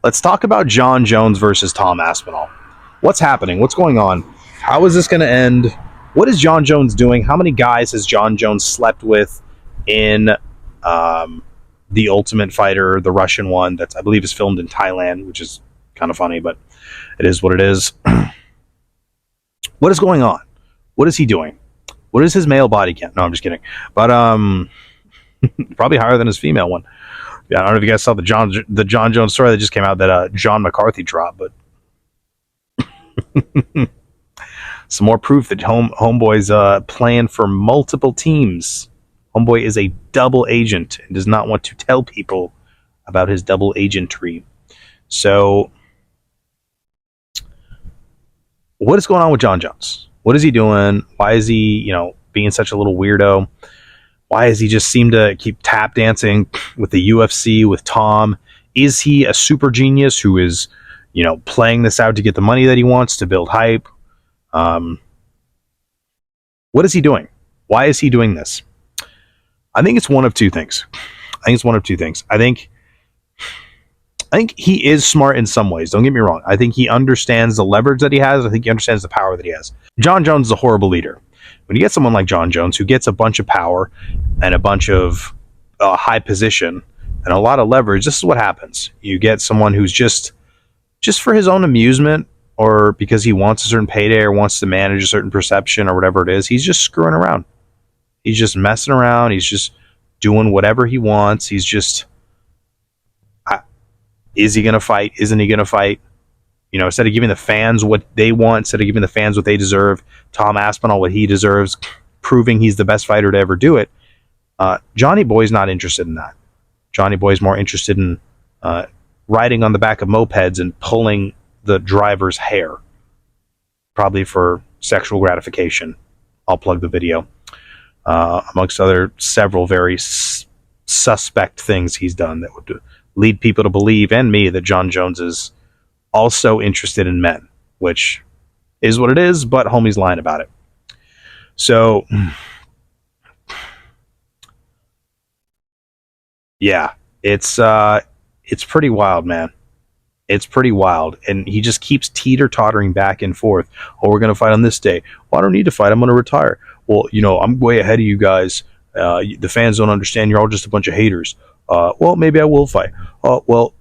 Let's talk about Jon Jones versus Tom Aspinall. What's happening? What's going on? How is this going to end? What is Jon Jones doing? How many guys has Jon Jones slept with in The Ultimate Fighter, the Russian one that I believe is filmed in Thailand, which is kind of funny, but it is what it is. What is going on? What is he doing? What is his male body count? No, I'm just kidding. But probably higher than his female one. Yeah, I don't know if you guys saw the Jon Jones story that just came out that John McCarthy dropped, but some more proof that Homeboy's playing for multiple teams. Homeboy is a double agent and does not want to tell people about his double agentry. So, what is going on with Jon Jones? What is he doing? Why is he, being such a little weirdo? Why does he just seem to keep tap dancing with the UFC, with Tom? Is he a super genius who is, playing this out to get the money that he wants, to build hype? What is he doing? Why is he doing this? I think it's one of two things. I think he is smart in some ways. Don't get me wrong. I think he understands the leverage that he has. I think he understands the power that he has. Jon Jones is a horrible leader. When you get someone like Jon Jones who gets a bunch of power and a bunch of high position and a lot of leverage, this is what happens. You get someone who's just for his own amusement or because he wants a certain payday or wants to manage a certain perception or whatever it is, he's just screwing around. He's just messing around. He's just doing whatever he wants. He's just... is he going to fight? Isn't he going to fight? Instead of giving the fans what they want, instead of giving the fans what they deserve, Tom Aspinall what he deserves, proving he's the best fighter to ever do it, Johnny Boy's not interested in that. Johnny Boy's more interested in riding on the back of mopeds and pulling the driver's hair, probably for sexual gratification. I'll plug the video. Amongst other several very suspect things he's done that would lead people to believe, and me, that Jon Jones is also interested in men, which is what it is, but homie's lying about it. So, yeah, it's pretty wild, man. It's pretty wild, and he just keeps teeter-tottering back and forth. Oh, we're going to fight on this day. Well, I don't need to fight. I'm going to retire. Well, I'm way ahead of you guys. The fans don't understand. You're all just a bunch of haters. Well, maybe I will fight. Well,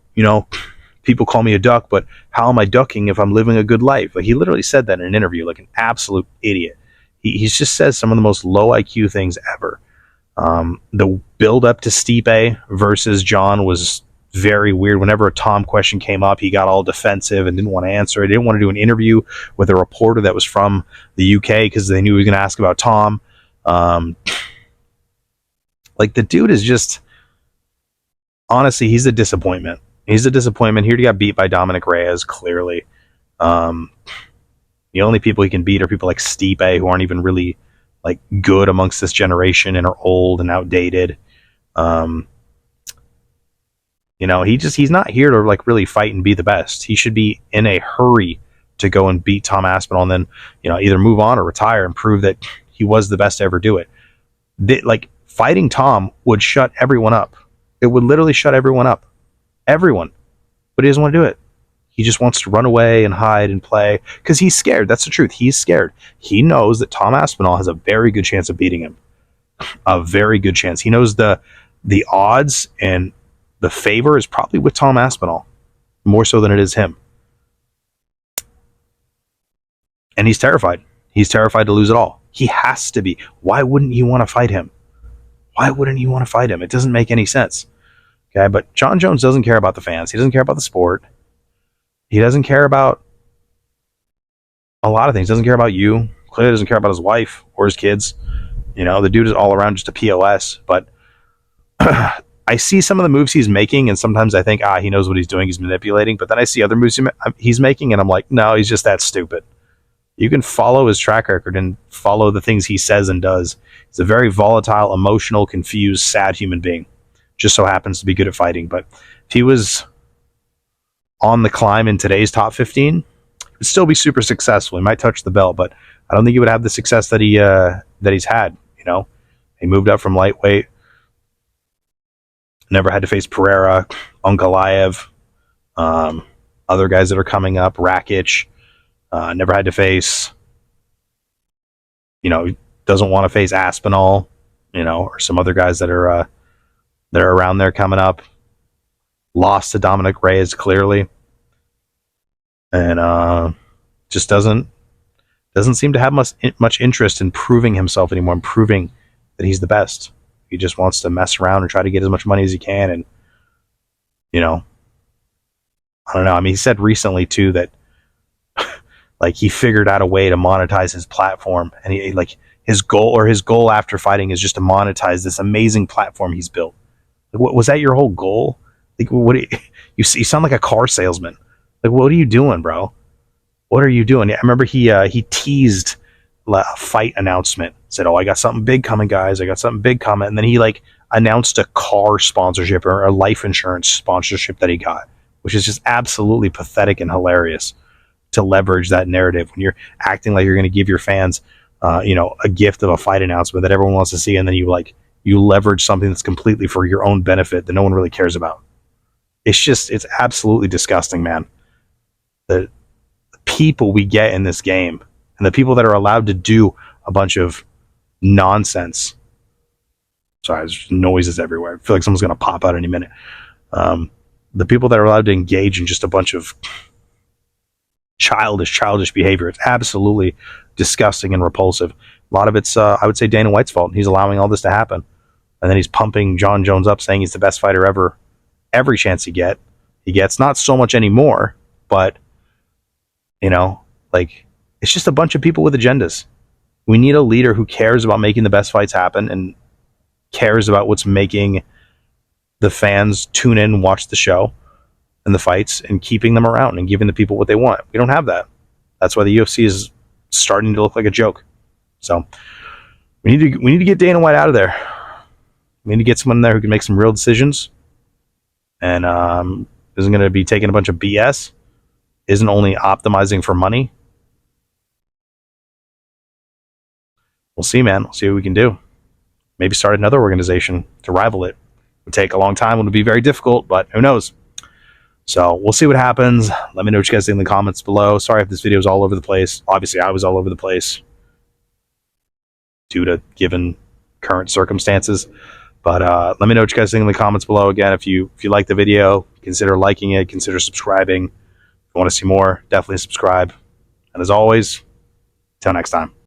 people call me a duck, but how am I ducking if I'm living a good life? Like, he literally said that in an interview, like an absolute idiot. He just says some of the most low IQ things ever. The build up to Stipe versus John was very weird. Whenever a Tom question came up, he got all defensive and didn't want to answer. He didn't want to do an interview with a reporter that was from the UK because they knew he was going to ask about Tom. Like, the dude is just... honestly, he's a disappointment. He's a disappointment. He already got beat by Dominic Reyes, clearly. The only people he can beat are people like Stipe, who aren't even really like good amongst this generation and are old and outdated. He's not here to like really fight and be the best. He should be in a hurry to go and beat Tom Aspinall and then, either move on or retire and prove that he was the best to ever do it. Fighting Tom would shut everyone up. It would literally shut everyone up. Everyone. But he doesn't want to do it. He just wants to run away and hide and play because he's scared. That's the truth. He's scared. He knows that Tom Aspinall has a very good chance of beating him. A very good chance. He knows the odds and the favor is probably with Tom Aspinall more so than it is him. And he's terrified. He's terrified to lose it all. He has to be. Why wouldn't you want to fight him? Why wouldn't you want to fight him? It doesn't make any sense. Okay, but Jon Jones doesn't care about the fans. He doesn't care about the sport. He doesn't care about a lot of things. He doesn't care about you. Clearly doesn't care about his wife or his kids. The dude is all around just a POS. But I see some of the moves he's making, and sometimes I think, he knows what he's doing. He's manipulating. But then I see other moves he's making, and I'm like, no, he's just that stupid. You can follow his track record and follow the things he says and does. He's a very volatile, emotional, confused, sad human being. Just so happens to be good at fighting. But if he was on the climb in today's top 15, he would still be super successful. He might touch the belt, but I don't think he would have the success that he's had. He moved up from lightweight. Never had to face Pereira, Ankalaev. Um, Other guys that are coming up, Rakic, never had to face, doesn't want to face Aspinall, or some other guys that are around there coming up. Lost to Dominic Reyes clearly, and just doesn't seem to have much interest in proving himself anymore, and proving that he's the best. He just wants to mess around and try to get as much money as he can, and I don't know. I mean, he said recently too that like he figured out a way to monetize his platform, and he like his goal after fighting is just to monetize this amazing platform he's built. Like, what was that your whole goal? Like, what you sound like a car salesman. Like, what are you doing, bro? What are you doing? I remember he teased a fight announcement. Said, "Oh, I got something big coming, guys. I got something big coming." And then he like announced a car sponsorship or a life insurance sponsorship that he got, which is just absolutely pathetic and hilarious to leverage that narrative when you're acting like you're going to give your fans, a gift of a fight announcement that everyone wants to see, and then you leverage something that's completely for your own benefit that no one really cares about. It's absolutely disgusting, man. The people we get in this game and the people that are allowed to do a bunch of nonsense. Sorry, there's noises everywhere. I feel like someone's going to pop out any minute. The people that are allowed to engage in just a bunch of childish behavior. It's absolutely disgusting and repulsive. A lot of it's, I would say, Dana White's fault. He's allowing all this to happen. And then he's pumping Jon Jones up, saying he's the best fighter ever. Every chance he gets. Not so much anymore, but, it's just a bunch of people with agendas. We need a leader who cares about making the best fights happen and cares about what's making the fans tune in and watch the show and the fights and keeping them around and giving the people what they want. We don't have that. That's why the UFC is starting to look like a joke. So we need to get Dana White out of there. We need to get someone there who can make some real decisions and isn't going to be taking a bunch of BS, isn't only optimizing for money. We'll see, man. We'll see what we can do. Maybe start another organization to rival it. It would take a long time. It would be very difficult, but who knows? So we'll see what happens. Let me know what you guys think in the comments below. Sorry if this video is all over the place. Obviously, I was all over the place due to given current circumstances. But let me know what you guys think in the comments below. Again, if you like the video, consider liking it, consider subscribing. If you want to see more, definitely subscribe. And as always, till next time.